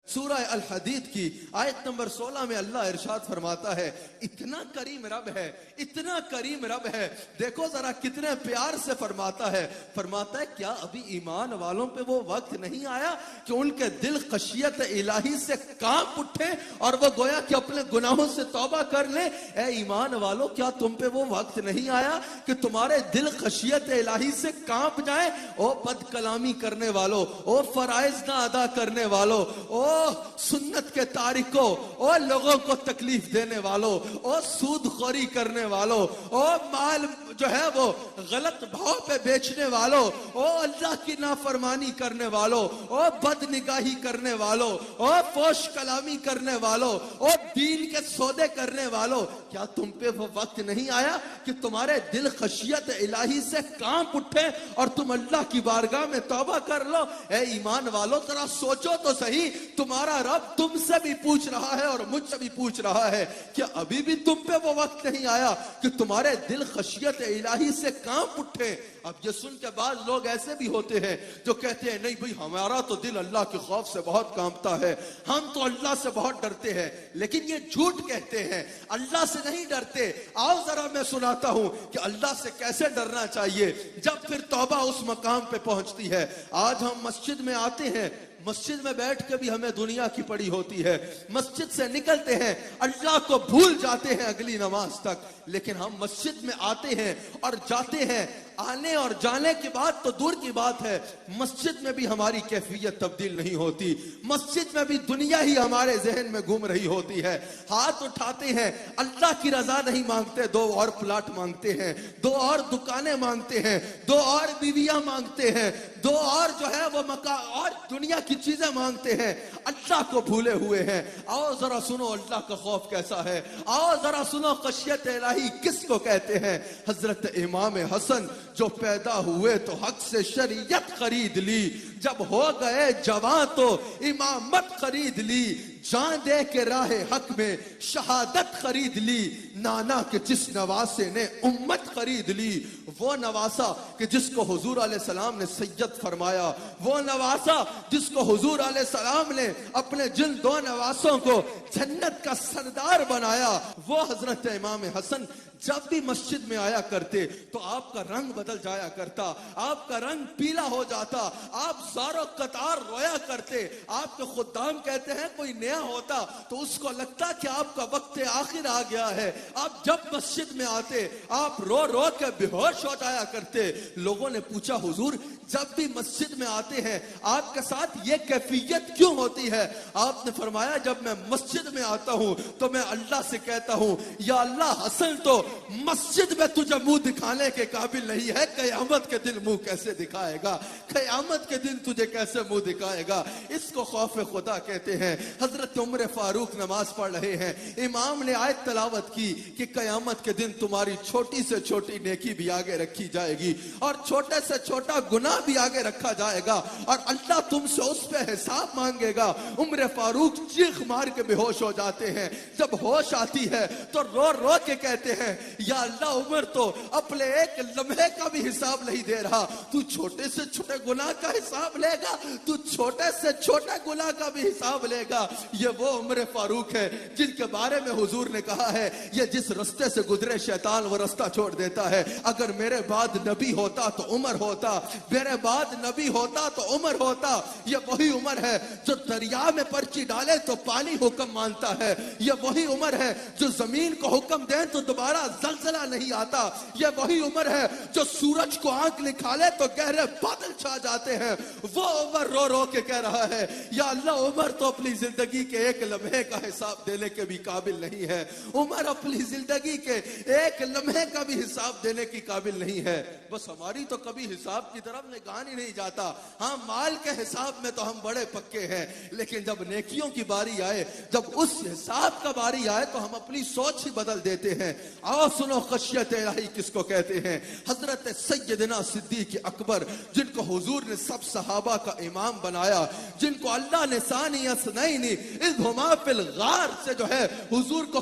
سورہ الحدید کی آیت نمبر 16 میں اللہ ارشاد فرماتا ہے، اتنا کریم رب ہے، اتنا کریم رب ہے، دیکھو ذرا کتنے پیار سے فرماتا ہے کیا ابھی ایمان والوں پہ وہ وقت نہیں آیا کہ ان کے دل خشیت الہی سے کانپ اٹھے اور وہ گویا کہ اپنے گناہوں سے توبہ کر لیں؟ اے ایمان والوں، کیا تم پہ وہ وقت نہیں آیا کہ تمہارے دل خشیت الہی سے کانپ جائیں؟ او بد کلامی کرنے والوں، او فرائض نہ ادا کرنے والوں، او سنت کے تارکوں، او لوگوں کو تکلیف دینے والوں، او سود خوری کرنے والوں، او مال جو ہے وہ غلط بھاؤ پہ بیچنے والوں، او اللہ کی نافرمانی کرنے والوں، او بد نگاہی کرنے والوں، او فوش کلامی کرنے والوں، او دین کے سودے کرنے والوں، کیا تم پہ وہ وقت نہیں آیا کہ تمہارے دل خشیت الہی سے کانپ اٹھے اور تم اللہ کی بارگاہ میں توبہ کر لو؟ اے ایمان والوں، ذرا سوچو تو صحیح، تمہارا رب تم سے بھی پوچھ رہا ہے اور مجھ سے بھی پوچھ رہا ہے کہ ابھی بھی تم پہ وہ وقت نہیں آیا کہ تمہارے دل خشیت الہی سے کانپ اٹھے؟ اب یہ سن کے بعض لوگ ایسے بھی ہوتے ہیں جو کہتے ہیں نہیں بھئی ہمارا تو دل اللہ کے خوف سے بہت کانپتا ہے، ہم تو اللہ سے بہت ڈرتے ہیں، لیکن یہ جھوٹ کہتے ہیں، اللہ سے نہیں ڈرتے۔ آؤ ذرا میں سناتا ہوں کہ اللہ سے کیسے ڈرنا چاہیے جب پھر توبہ اس مقام پہ پہنچتی ہے۔ آج ہم مسجد میں آتے ہیں، مسجد میں بیٹھ کے بھی ہمیں دنیا کی پڑی ہوتی ہے، مسجد سے نکلتے ہیں اللہ کو بھول جاتے ہیں اگلی نماز تک، لیکن ہم مسجد میں آتے ہیں اور جاتے ہیں، آنے اور جانے کی بات تو دور کی بات ہے، مسجد میں بھی ہماری کیفیت تبدیل نہیں ہوتی، مسجد میں بھی دنیا ہی ہمارے ذہن میں گھوم رہی ہوتی ہے۔ ہاتھ اٹھاتے ہیں، اللہ کی رضا نہیں مانگتے، دو اور پلاٹ مانگتے ہیں، دو اور دکانیں مانگتے ہیں، دو اور بیویاں مانگتے ہیں، دو اور جو ہے وہ مکان اور دنیا کی چیزیں مانگتے ہیں، اللہ کو بھولے ہوئے ہیں۔ آؤ ذرا سنو اللہ کا خوف کیسا ہے، آؤ ذرا سنو خشیت الہی کس کو کہتے ہیں۔ حضرت امام حسن جو پیدا ہوئے تو حق سے شریعت خرید لی، جب ہو گئے جوان تو امامت خرید لی، جان دے کے راہ حق میں شہادت خرید لی، نانا کے جس نواسے نے امت خرید لی، وہ نواسا کہ جس کو حضور علیہ السلام نے سید فرمایا، وہ نواسا جس کو حضور علیہ السلام نے اپنے جن دو نواسوں کو جنت کا سردار بنایا، وہ حضرت امام حسن جب بھی مسجد میں آیا کرتے تو آپ کا رنگ بدل جایا کرتا، آپ کا رنگ پیلا ہو جاتا، آپ زارو قطار رویا کرتے۔ آپ کے خدام کہتے ہیں کوئی نیا ہوتا تو اس کو لگتا کہ آپ کا وقت آخر آ گیا ہے، آپ جب مسجد میں آتے آپ رو رو کے بے ہوش ہو جایا کرتے۔ لوگوں نے پوچھا حضور جب بھی مسجد میں آتے ہیں آپ کے ساتھ یہ کیفیت کیوں ہوتی ہے؟ آپ نے فرمایا جب میں مسجد میں آتا ہوں تو میں اللہ سے کہتا ہوں یا اللہ حسن تو مسجد میں تجھے منہ دکھانے کے قابل نہیں ہے، قیامت کے دن منہ کیسے دکھائے گا، قیامت کے دن تجھے کیسے منہ دکھائے گا؟ اس کو خوف خدا کہتے ہیں۔ حضرت عمر فاروق نماز پڑھ رہے ہیں، امام نے آیت تلاوت کی کہ قیامت کے دن تمہاری چھوٹی سے چھوٹی نیکی بھی آگے رکھی جائے گی اور چھوٹے سے چھوٹا گناہ بھی آگے رکھا جائے گا اور اللہ تم سے اس پہ حساب مانگے گا۔ عمر فاروق چیخ مار کے بے ہوش ہو جاتے ہیں، جب ہوش آتی ہے تو رو رو کے کہتے ہیں یا اللہ عمر تو اپنے ایک لمحے کا بھی حساب نہیں دے رہا، تو چھوٹے سے چھوٹے گناہ کا حساب لے گا، تو چھوٹے سے چھوٹے گناہ کا بھی حساب لے گا۔ یہ وہ عمر فاروق ہے جن کے بارے میں حضور نے کہا ہے یہ جس رستے سے گزرے شیطان وہ رستہ چھوڑ دیتا ہے۔ اگر میرے بعد نبی ہوتا تو عمر ہوتا، میرے بعد نبی ہوتا تو عمر ہوتا۔ یہ وہی عمر ہے جو دریا میں پرچی ڈالے تو پانی حکم مانتا ہے، یہ وہی عمر ہے جو زمین کو حکم دیں تو دوبارہ زلزلہ نہیں آتا، یہ وہی عمر ہے جو سورج کو آنکھ نکالے تو گہرے بادل چھا جاتے ہیں۔ وہ عمر رو رو کے کہہ رہا ہے یا اللہ عمر تو اپنی زندگی کے ایک لمحے کا حساب دینے کے بھی قابل نہیں ہے، عمر اپنی زندگی کے ایک لمحے کا بھی حساب دینے کی قابل نہیں ہے۔ بس ہماری تو کبھی حساب کی طرف نگاہ ہی نہیں جاتا، ہاں مال کے حساب میں تو ہم بڑے پکے ہیں، لیکن جب نیکیوں کی باری آئے، جب اس حساب کا باری آئے تو ہم اپنی سوچ ہی بدل دیتے ہیں۔ آؤ سنو خشیت الہی کس کو کہتے ہیں۔ حضرت سیدنا صدیق اکبر جن کو حضور نے سب صحابہ کا امام بنایا، جن کو اللہ نے ثانی اثنین اذ ہما فی الغار سے جو ہے حضور کو